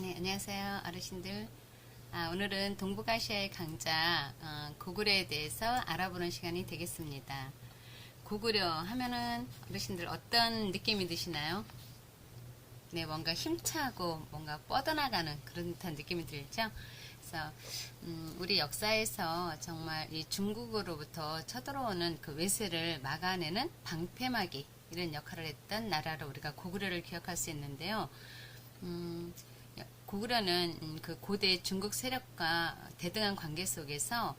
네, 안녕하세요, 어르신들. 오늘은 동북아시아의 강자 고구려에 대해서 알아보는 시간이 되겠습니다. 고구려 하면은 어르신들 어떤 느낌이 드시나요? 네, 뭔가 힘차고 뭔가 뻗어나가는 그런 듯한 느낌이 들죠? 그래서 우리 역사에서 정말 이 중국으로부터 쳐들어오는 그 외세를 막아내는 방패막이 이런 역할을 했던 나라로 우리가 고구려를 기억할 수 있는데요. 고구려는 그 고대 중국 세력과 대등한 관계 속에서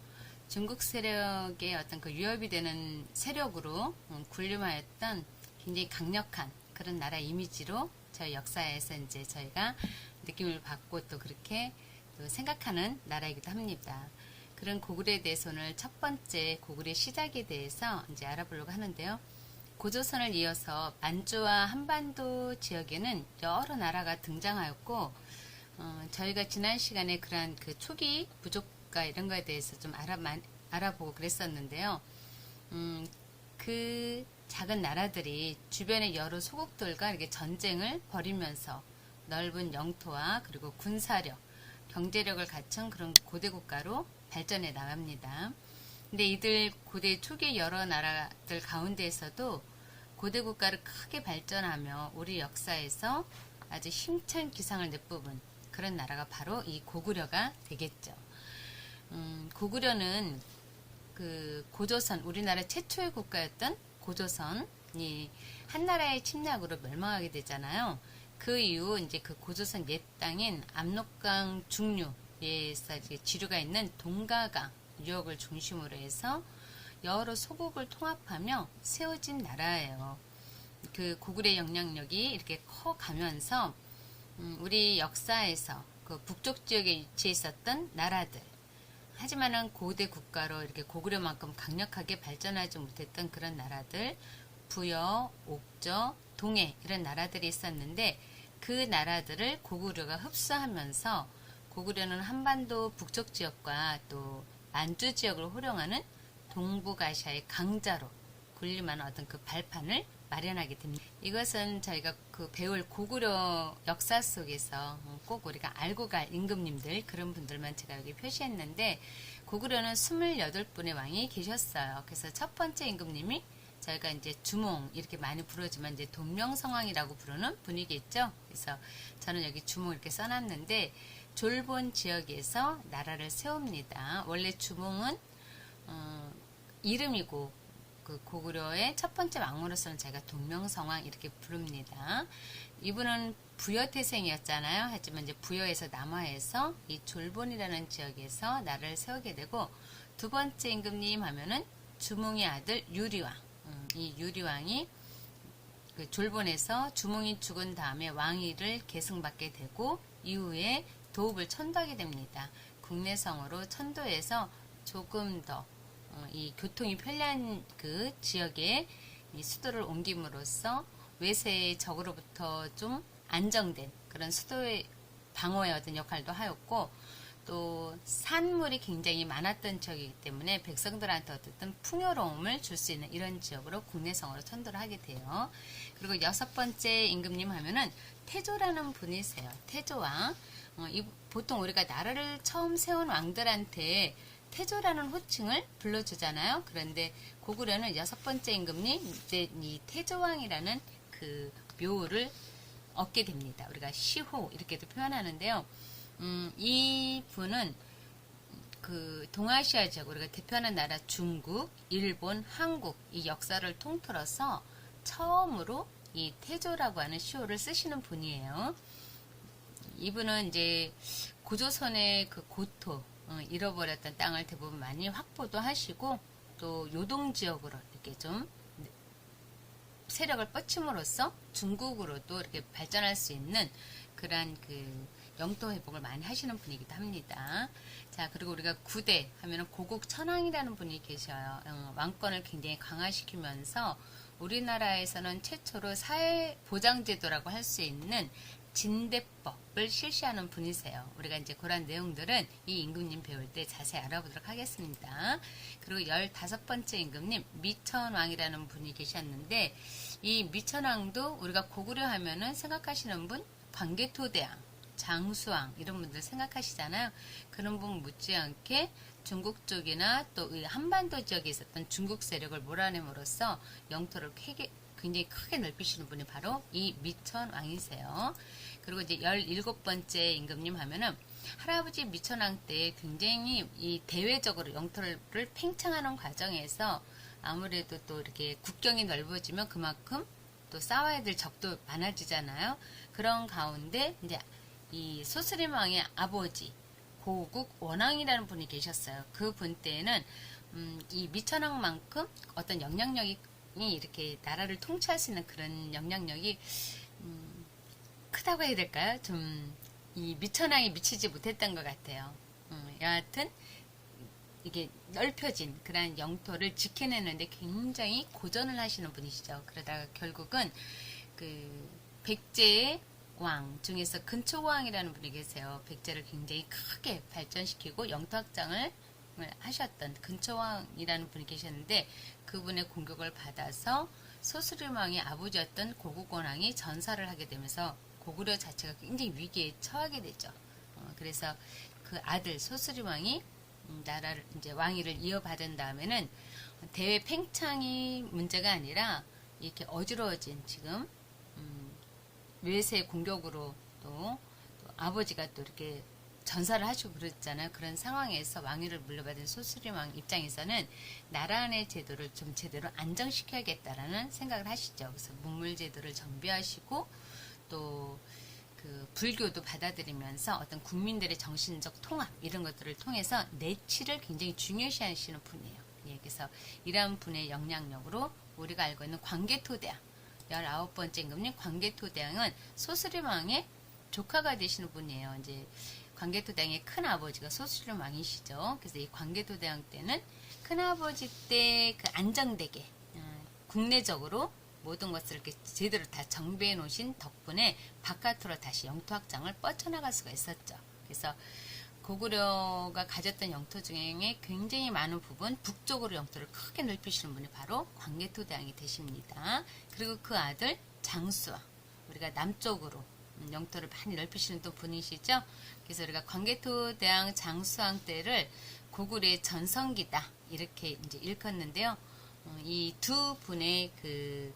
중국 세력의 어떤 그 위협이 되는 세력으로 군림하였던 굉장히 강력한 그런 나라 이미지로 저희 역사에서 이제 저희가 느낌을 받고 또 그렇게 또 생각하는 나라이기도 합니다. 그런 고구려에 대해서 오늘 첫 번째 고구려의 시작에 대해서 이제 알아보려고 하는데요. 고조선을 이어서 만주와 한반도 지역에는 여러 나라가 등장하였고, 저희가 지난 시간에 그러한 그 초기 부족과 이런 거에 대해서 좀 알아보고 그랬었는데요. 그 작은 나라들이 주변의 여러 소국들과 이렇게 전쟁을 벌이면서 넓은 영토와 그리고 군사력, 경제력을 갖춘 그런 고대 국가로 발전해 나갑니다. 근데 이들 고대 초기 여러 나라들 가운데에서도 고대 국가를 크게 발전하며 우리 역사에서 아주 힘찬 기상을 내뿜은 그런 나라가 바로 이 고구려가 되겠죠. 고구려는 그 고조선, 우리나라 최초의 국가였던 고조선이 한나라의 침략으로 멸망하게 되잖아요. 그 이후 이제 그 고조선 옛 땅인 압록강 중류에서 지류가 있는 동가강 유역을 중심으로 해서 여러 소국을 통합하며 세워진 나라예요. 그 고구려의 영향력이 이렇게 커가면서 우리 역사에서 그 북쪽 지역에 위치해 있었던 나라들, 하지만은 고대 국가로 이렇게 고구려만큼 강력하게 발전하지 못했던 그런 나라들, 부여, 옥저, 동해 이런 나라들이 있었는데 그 나라들을 고구려가 흡수하면서 고구려는 한반도 북쪽 지역과 또 만주 지역을 호령하는 동북아시아의 강자로 군림하는 어떤 그 발판을 마련하게 됩니다. 이것은 저희가 그 배울 고구려 역사 속에서 꼭 우리가 알고 갈 임금님들 그런 분들만 제가 여기 표시했는데 고구려는 28분의 왕이 계셨어요. 그래서 첫 번째 임금님이 저희가 이제 주몽 이렇게 많이 부르지만 이제 돈명성왕이라고 부르는 분이겠죠. 그래서 저는 여기 주몽 이렇게 써놨는데 졸본 지역에서 나라를 세웁니다. 원래 주몽은 이름이고 그 고구려의 첫 번째 왕으로서는 제가 돈명성왕 이렇게 부릅니다. 이분은 부여 태생이었잖아요. 하지만 이제 부여에서 남하해서 이 졸본이라는 지역에서 나라를 세우게 되고 두 번째 임금님 하면은 주몽의 아들 유리왕. 이 유리왕이 그 졸본에서 주몽이 죽은 다음에 왕위를 계승받게 되고 이후에 도읍을 천도하게 됩니다. 국내성으로 천도해서 조금 더 이 교통이 편리한 그 지역에 이 수도를 옮김으로써 외세의 적으로부터 좀 안정된 그런 수도의 방어의 어떤 역할도 하였고 또 산물이 굉장히 많았던 지역이기 때문에 백성들한테 어쨌든 풍요로움을 줄 수 있는 이런 지역으로 국내성으로 천도를 하게 돼요. 그리고 여섯 번째 임금님 하면은 태조라는 분이세요. 태조왕. 보통 우리가 나라를 처음 세운 왕들한테 태조라는 호칭을 불러주잖아요. 그런데 고구려는 여섯 번째 임금님 이제 이 태조왕이라는 그 묘를 얻게 됩니다. 우리가 시호 이렇게도 표현하는데요. 이 분은 그 동아시아 지역 우리가 대표하는 나라 중국, 일본, 한국 이 역사를 통틀어서 처음으로 이 태조라고 하는 시호를 쓰시는 분이에요. 이분은 이제 고조선의 그 고토 잃어버렸던 땅을 대부분 많이 확보도 하시고 또 요동 지역으로 이렇게 좀 세력을 뻗침으로써 중국으로도 이렇게 발전할 수 있는 그러한 그 영토 회복을 많이 하시는 분이기도 합니다. 자, 그리고 우리가 구대 하면은 고국 천황이라는 분이 계셔요. 왕권을 굉장히 강화시키면서 우리나라에서는 최초로 사회보장제도라고 할 수 있는 진대법을 실시하는 분이세요. 우리가 이제 그런 내용들은 이 임금님 배울 때 자세히 알아보도록 하겠습니다. 그리고 15번째 임금님 미천왕이라는 분이 계셨는데 이 미천왕도 우리가 고구려 하면은 생각하시는 분 광개토대왕 장수왕 이런 분들 생각하시잖아요. 그런 분 못지않게 중국 쪽이나 또 이 한반도 지역에 있었던 중국 세력을 몰아냄으로써 영토를 굉장히 크게 넓히시는 분이 바로 이 미천왕이세요. 그리고 이제 17번째 임금님 하면은 할아버지 미천왕 때 굉장히 이 대외적으로 영토를 팽창하는 과정에서 아무래도 또 이렇게 국경이 넓어지면 그만큼 또 싸워야 될 적도 많아지잖아요. 그런 가운데 이제 이 소스림 왕의 아버지 고국 원왕이라는 분이 계셨어요. 그 분 때에는 이 미천왕만큼 어떤 영향력이 이렇게 나라를 통치할 수 있는 그런 영향력이 크다고 해야 될까요? 좀 이 미천왕이 미치지 못했던 것 같아요. 여하튼 이게 넓혀진 그런 영토를 지켜내는데 굉장히 고전을 하시는 분이시죠. 그러다가 결국은 그 백제의 왕 중에서 근초왕이라는 분이 계세요. 백제를 굉장히 크게 발전시키고 영토 확장을 하셨던 근초왕이라는 분이 계셨는데 그분의 공격을 받아서 소스림왕의 아버지였던 고국원왕이 전사를 하게 되면서 고구려 자체가 굉장히 위기에 처하게 되죠. 그래서 그 아들 소스림왕이 나라를 이제 왕위를 이어받은 다음에는 대외 팽창이 문제가 아니라 이렇게 어지러워진 지금 외세 공격으로 또 아버지가 또 이렇게 전사를 하시고 그랬잖아요. 그런 상황에서 왕위를 물려받은 소스림왕 입장에서는 나라 안의 제도를 좀 제대로 안정시켜야겠다라는 생각을 하시죠. 그래서 문물제도를 정비하시고 또 그 불교도 받아들이면서 어떤 국민들의 정신적 통합 이런 것들을 통해서 내치를 굉장히 중요시하시는 분이에요. 예, 그래서 이러한 분의 영향력으로 우리가 알고 있는 광개토대왕 19번째 임금님 광개토대왕은 소스림왕의 조카가 되시는 분이에요. 이제 광개토대왕의 큰 아버지가 소스림왕이시죠. 그래서 이 광개토대왕 때는 큰 아버지 때 그 안정되게 국내적으로 모든 것을 이렇게 제대로 다 정비해 놓으신 덕분에 바깥으로 다시 영토 확장을 뻗쳐나갈 수가 있었죠. 그래서 고구려가 가졌던 영토 중에 굉장히 많은 부분 북쪽으로 영토를 크게 넓히시는 분이 바로 광개토대왕이 되십니다. 그리고 그 아들 장수왕 우리가 남쪽으로 영토를 많이 넓히시는 또 분이시죠. 그래서 우리가 광개토대왕 장수왕 때를 고구려의 전성기다 이렇게 이제 일컫는데요. 이 두 분의 그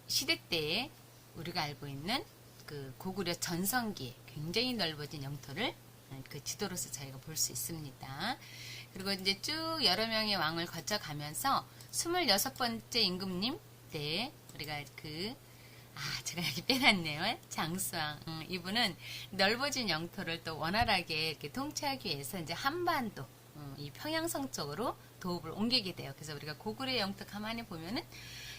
시대 때에 우리가 알고 있는 그 고구려 전성기에 굉장히 넓어진 영토를 그 지도로서 저희가 볼 수 있습니다. 그리고 이제 쭉 여러 명의 왕을 거쳐가면서 26번째 임금님 때 우리가 제가 여기 빼놨네요. 장수왕. 이분은 넓어진 영토를 또 원활하게 이렇게 통치하기 위해서 이제 한반도, 이 평양성 쪽으로 도읍을 옮기게 돼요. 그래서 우리가 고구려 영토 가만히 보면은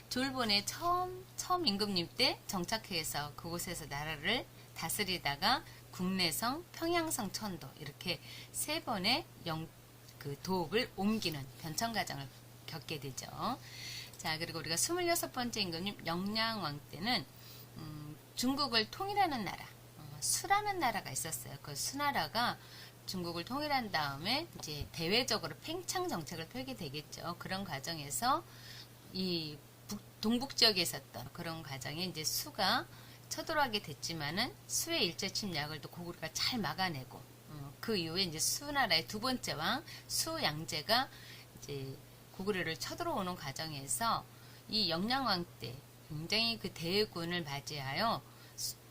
졸본의 처음 임금님 때 정착해서 그곳에서 나라를 다스리다가 국내성, 평양성, 천도 이렇게 세 번의 그 도읍을 옮기는 변천 과정을 겪게 되죠. 자, 그리고 우리가 26번째 임금님 영량왕 때는 중국을 통일하는 나라, 수라는 나라가 있었어요. 그 수나라가 중국을 통일한 다음에 이제 대외적으로 팽창 정책을 펴게 되겠죠. 그런 과정에서 이 동북 지역에 있었던 그런 과정에 이제 수가 쳐들어가게 됐지만은 수의 일제 침략을 또 고구려가 잘 막아내고 그 이후에 이제 수나라의 두 번째 왕 수양제가 이제 고구려를 쳐들어오는 과정에서 이 영량왕 때 굉장히 그 대군을 맞이하여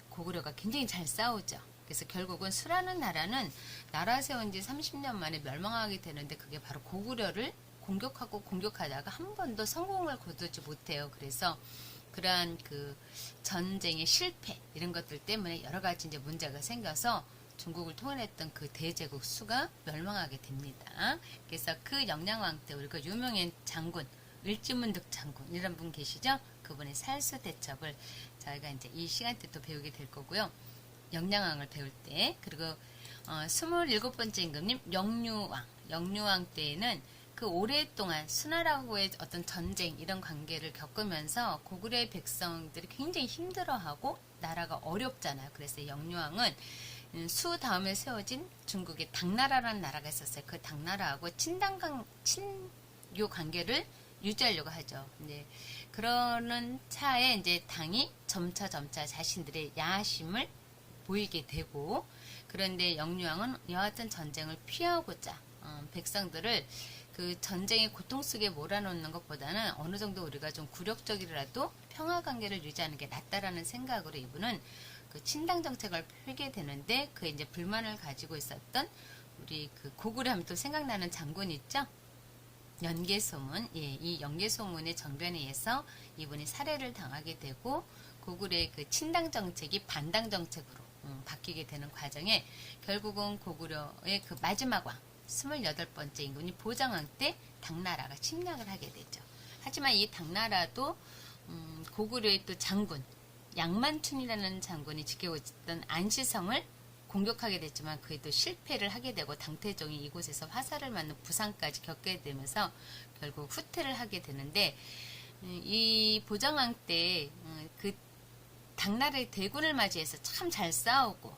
고구려가 굉장히 잘 싸우죠. 그래서 결국은 수라는 나라는 나라 세운 지 30년 만에 멸망하게 되는데 그게 바로 고구려를 공격하다가 한 번도 성공을 거두지 못해요. 그래서 그러한 그 전쟁의 실패 이런 것들 때문에 여러 가지 이제 문제가 생겨서 중국을 통일했던 그 대제국 수가 멸망하게 됩니다. 그래서 그 영량왕 때 우리가 유명한 장군 을지문득 장군 이런 분 계시죠? 그분의 살수 대첩을 저희가 이제 이 시간 때 또 배우게 될 거고요. 영량왕을 배울 때 그리고 27번째 임금님 영유왕 때에는 그 오랫동안 수나라하고의 어떤 전쟁 이런 관계를 겪으면서 고구려의 백성들이 굉장히 힘들어하고 나라가 어렵잖아요. 그래서 영유왕은 수 다음에 세워진 중국의 당나라라는 나라가 있었어요. 그 당나라하고 친요 관계를 유지하려고 하죠. 이제 그러는 차에 이제 당이 점차 자신들의 야심을 보이게 되고, 그런데 영유왕은 여하튼 전쟁을 피하고자 백성들을 그 전쟁의 고통 속에 몰아넣는 것보다는 어느 정도 우리가 좀 굴욕적이라도 평화 관계를 유지하는 게 낫다라는 생각으로 이분은 그 친당 정책을 펴게 되는데, 그 이제 불만을 가지고 있었던 우리 그 고구려 하면 또 생각나는 장군 있죠? 연개소문. 예, 이 연개소문의 정변에 의해서 이분이 살해를 당하게 되고, 고구려의 그 친당 정책이 반당 정책으로 바뀌게 되는 과정에 결국은 고구려의 그 마지막 왕 28번째 임금이 보정왕 때 당나라가 침략을 하게 되죠. 하지만 이 당나라도 고구려의 또 장군 양만춘이라는 장군이 지키고 있던 안시성을 공격하게 됐지만 그에도 실패를 하게 되고, 당태종이 이곳에서 화살을 맞는 부상까지 겪게 되면서 결국 후퇴를 하게 되는데, 이 보정왕 때 그 당나라의 대군을 맞이해서 참 잘 싸우고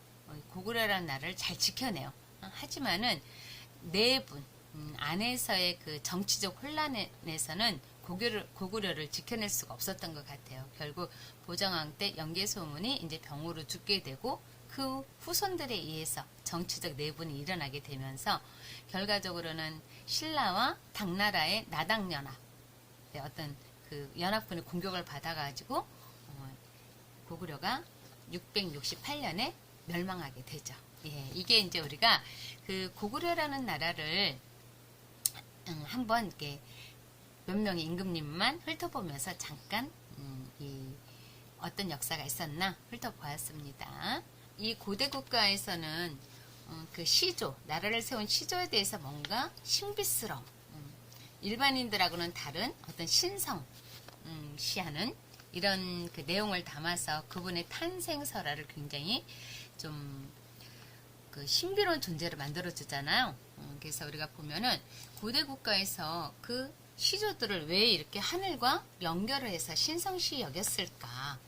고구려라는 나라를 잘 지켜내요. 하지만은 내분 안에서의 그 정치적 혼란에서는 고구려를 지켜낼 수가 없었던 것 같아요. 결국 보정왕 때 연개소문이 이제 병으로 죽게 되고, 그 후손들에 의해서 정치적 내분이 일어나게 되면서 결과적으로는 신라와 당나라의 나당연합, 어떤 그 연합군의 공격을 받아가지고 고구려가 668년에 멸망하게 되죠. 예, 이게 이제 우리가 그 고구려라는 나라를 한번 이렇게 몇 명의 임금님만 훑어보면서 잠깐 이 어떤 역사가 있었나 훑어보았습니다. 이 고대 국가에서는 그 시조, 나라를 세운 시조에 대해서 뭔가 신비스러움, 일반인들하고는 다른 어떤 신성 시하는 이런 그 내용을 담아서 그분의 탄생설화를 굉장히 좀 그 신비로운 존재를 만들어주잖아요. 그래서 우리가 보면은 고대 국가에서 그 시조들을 왜 이렇게 하늘과 연결을 해서 신성시 여겼을까?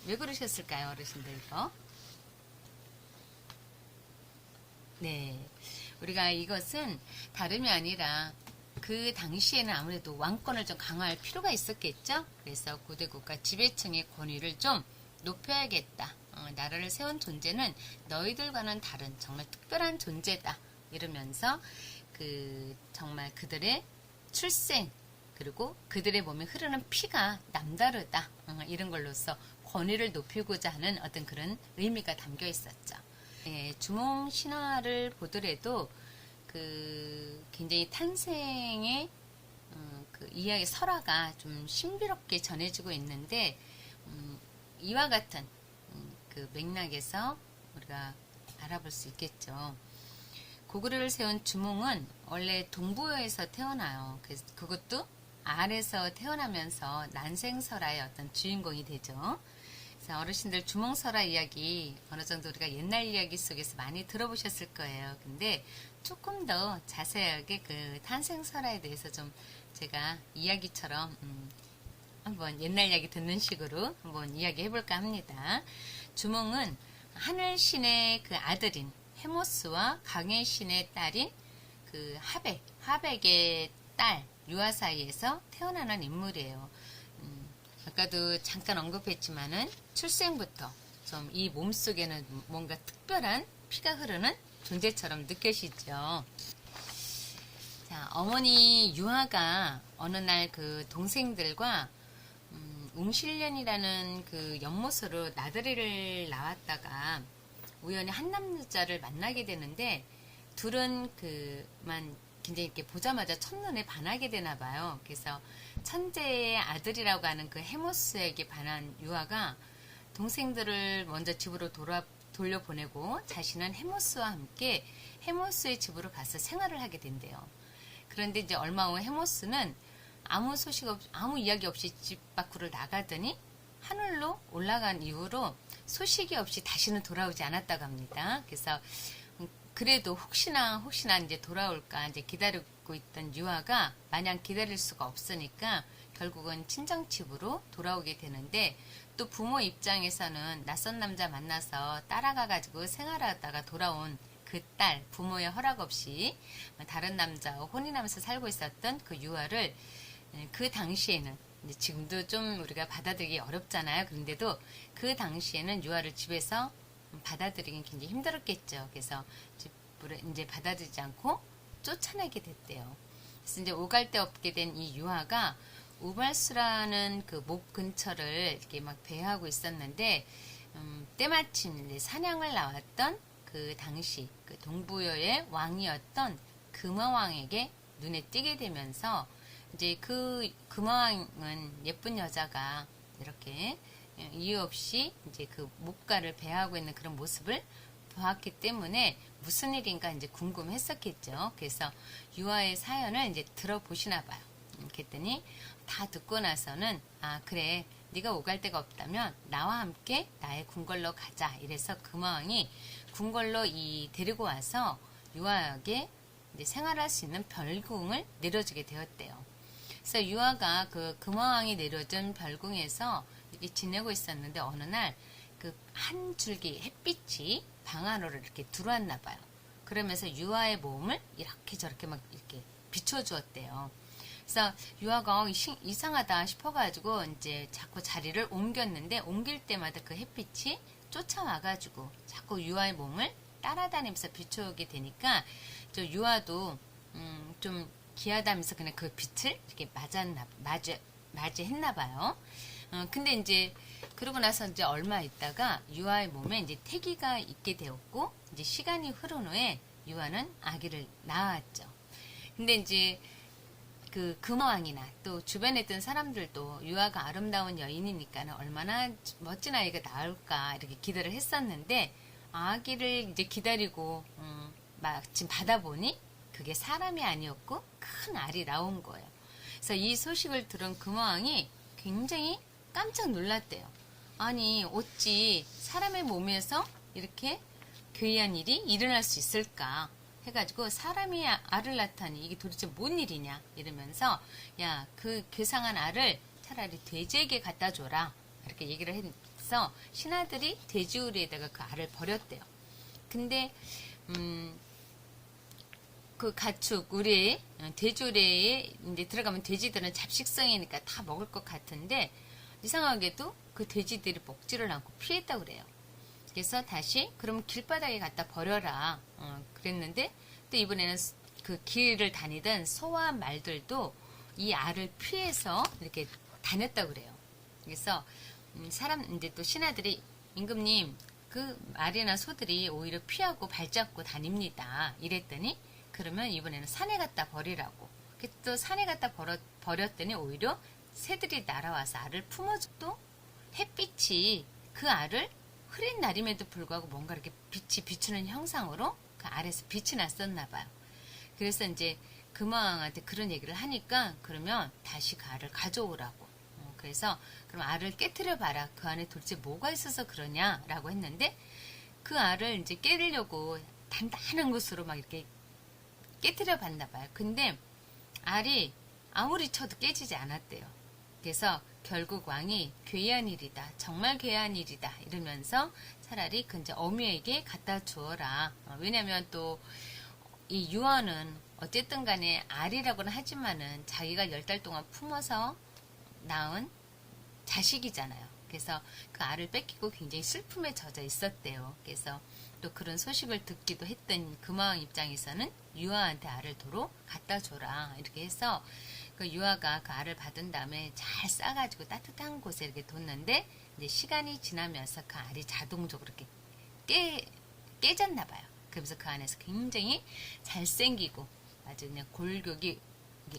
왜 그러셨을까요, 어르신들 이거? 네, 우리가 이것은 다름이 아니라 그 당시에는 아무래도 왕권을 좀 강화할 필요가 있었겠죠. 그래서 고대 국가 지배층의 권위를 좀 높여야겠다. 나라를 세운 존재는 너희들과는 다른 정말 특별한 존재다. 이러면서 그 정말 그들의 출생 그리고 그들의 몸에 흐르는 피가 남다르다. 이런 걸로써 권위를 높이고자 하는 어떤 그런 의미가 담겨 있었죠. 예, 주몽 신화를 보더라도 그 굉장히 탄생의 그 이야기 설화가 좀 신비롭게 전해지고 있는데, 이와 같은 그 맥락에서 우리가 알아볼 수 있겠죠. 고구려를 세운 주몽은 원래 동부여에서 태어나요. 그래서 그것도 알에서 태어나면서 난생설화의 어떤 주인공이 되죠. 그래서 어르신들 주몽설화 이야기 어느 정도 우리가 옛날 이야기 속에서 많이 들어보셨을 거예요. 근데 조금 더 자세하게 그 탄생설화에 대해서 좀 제가 이야기처럼 한번 옛날 이야기 듣는 식으로 한번 이야기 해볼까 합니다. 주몽은 하늘신의 그 아들인 헤모스와 강해신의 딸인 그 하백의 딸 유아 사이에서 태어나는 인물이에요. 아까도 잠깐 언급했지만은 출생부터 좀 이 몸속에는 뭔가 특별한 피가 흐르는 존재처럼 느껴지죠. 자, 어머니 유아가 어느 날 그 동생들과 웅실련이라는 그 연못으로 나들이를 나왔다가 우연히 한 남자를 만나게 되는데, 둘은 그만 굉장히 이렇게 보자마자 첫눈에 반하게 되나 봐요. 그래서 천재의 아들이라고 하는 그 헤모스에게 반한 유아가 동생들을 먼저 집으로 돌려보내고 자신은 헤모스와 함께 헤모스의 집으로 가서 생활을 하게 된대요. 그런데 이제 얼마 후 헤모스는 아무 이야기 없이 집 밖으로 나가더니 하늘로 올라간 이후로 소식이 없이 다시는 돌아오지 않았다고 합니다. 그래서 그래도 혹시나 이제 돌아올까 이제 기다리고 있던 유아가 마냥 기다릴 수가 없으니까 결국은 친정집으로 돌아오게 되는데, 또 부모 입장에서는 낯선 남자 만나서 따라가가지고 생활하다가 돌아온 그 딸, 부모의 허락 없이 다른 남자와 혼인하면서 살고 있었던 그 유아를 그 당시에는 지금도 좀 우리가 받아들이기 어렵잖아요. 그런데도 그 당시에는 유아를 집에서 받아들이긴 굉장히 힘들었겠죠. 그래서 집을 이제 받아들이지 않고 쫓아내게 됐대요. 그래서 이제 오갈 데 없게 된 이 유아가 우발수라는 그 목 근처를 이렇게 막 배회하고 있었는데, 때마침 이제 사냥을 나왔던 그 당시 그 동부여의 왕이었던 금화왕에게 눈에 띄게 되면서, 이제 그 금화왕은 예쁜 여자가 이렇게 이유 없이 이제 그 목가를 배회하고 있는 그런 모습을 보았기 때문에 무슨 일인가 이제 궁금했었겠죠. 그래서 유아의 사연을 이제 들어보시나 봐요. 그랬더니 다 듣고 나서는, 아 그래, 네가 오갈 데가 없다면 나와 함께 나의 궁궐로 가자. 이래서 금화왕이 궁궐로 데리고 와서 유아에게 이제 생활할 수 있는 별궁을 내려주게 되었대요. 그래서 유아가 그 금화왕이 내려준 별궁에서 이렇게 지내고 있었는데, 어느 날 그 한 줄기 햇빛이 방 안으로 이렇게 들어왔나 봐요. 그러면서 유아의 몸을 이렇게 저렇게 막 이렇게 비춰주었대요. 그래서 유아가 이상하다 싶어가지고 이제 자꾸 자리를 옮겼는데, 옮길 때마다 그 햇빛이 쫓아와가지고 자꾸 유아의 몸을 따라다니면서 비춰오게 되니까, 저 유아도 좀 기하다면서 그냥 그 빛을 이렇게 맞이했나 봐요. 근데 이제 그러고 나서 이제 얼마 있다가 유아의 몸에 이제 태기가 있게 되었고, 이제 시간이 흐른 후에 유아는 아기를 낳았죠. 근데 이제 그 금화왕이나 또 주변에 있던 사람들도 유아가 아름다운 여인이니까는 얼마나 멋진 아이가 나올까 이렇게 기대를 했었는데, 아기를 이제 기다리고 마침 받아보니 그게 사람이 아니었고 큰 알이 나온 거예요. 그래서 이 소식을 들은 금화왕이 굉장히 깜짝 놀랐대요. 아니 어찌 사람의 몸에서 이렇게 괴이한 일이 일어날 수 있을까 해가지고, 사람이 알을 낳다니 이게 도대체 뭔 일이냐 이러면서, 야, 그 괴상한 알을 차라리 돼지에게 갖다 줘라 이렇게 얘기를 해서 신하들이 돼지우리에다가 그 알을 버렸대요. 근데 그 가축 우리 돼지우리에 이제 들어가면 돼지들은 잡식성이니까 다 먹을 것 같은데, 이상하게도 그 돼지들이 먹지를 않고 피했다고 그래요. 그래서 다시 그럼 길바닥에 갖다 버려라 그랬는데, 또 이번에는 그 길을 다니던 소와 말들도 이 알을 피해서 이렇게 다녔다고 그래요. 그래서 이제 또 신하들이, 임금님, 그 말이나 소들이 오히려 피하고 발잡고 다닙니다 이랬더니, 그러면 이번에는 산에 갖다 버리라고. 또 산에 갖다 버렸더니 오히려 새들이 날아와서 알을 품어주고, 또 햇빛이 그 알을 흐린 날임에도 불구하고 뭔가 이렇게 빛이 비추는 형상으로 그 알에서 빛이 났었나 봐요. 그래서 이제 금화왕한테 그런 얘기를 하니까, 그러면 다시 그 알을 가져오라고. 그래서 그럼 알을 깨트려 봐라. 그 안에 도대체 뭐가 있어서 그러냐라고 했는데, 그 알을 이제 깨려고 단단한 곳으로 막 이렇게 깨트려 봤나 봐요. 근데 알이 아무리 쳐도 깨지지 않았대요. 그래서 결국 왕이 괴이한 일이다, 정말 괴이한 일이다 이러면서 차라리 그 이제 어미에게 갖다 주어라. 왜냐면 또 이 유아는 어쨌든 간에 알이라고는 하지만은 자기가 10달 동안 품어서 낳은 자식이잖아요. 그래서 그 알을 뺏기고 굉장히 슬픔에 젖어 있었대요. 그래서 또 그런 소식을 듣기도 했던 금화왕 입장에서는 유아한테 알을 도로 갖다 줘라 이렇게 해서, 그 유아가 그 알을 받은 다음에 잘 싸가지고 따뜻한 곳에 이렇게 뒀는데, 이제 시간이 지나면서 그 알이 자동적으로 이렇게 깨졌나 봐요. 그러면서 그 안에서 굉장히 잘생기고 아주 그냥 골격이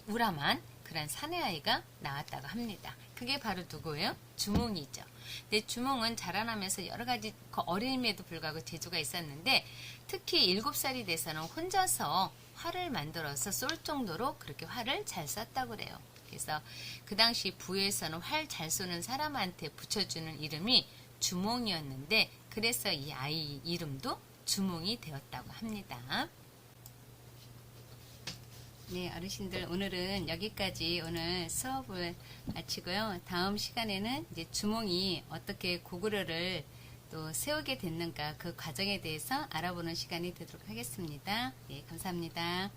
우람한 그런 사내 아이가 나왔다고 합니다. 그게 바로 누구예요? 주몽이죠. 근데 주몽은 자라나면서 여러 가지 어림에도 불구하고 재주가 있었는데, 특히 7살이 돼서는 혼자서 활을 만들어서 쏠 정도로 그렇게 활을 잘 쐈다고 그래요. 그래서 그 당시 부에서는 활 잘 쏘는 사람한테 붙여주는 이름이 주몽이었는데, 그래서 이 아이 이름도 주몽이 되었다고 합니다. 네, 어르신들, 오늘은 여기까지 오늘 수업을 마치고요. 다음 시간에는 이제 주몽이 어떻게 고구려를 또 세우게 됐는가, 그 과정에 대해서 알아보는 시간이 되도록 하겠습니다. 네, 감사합니다.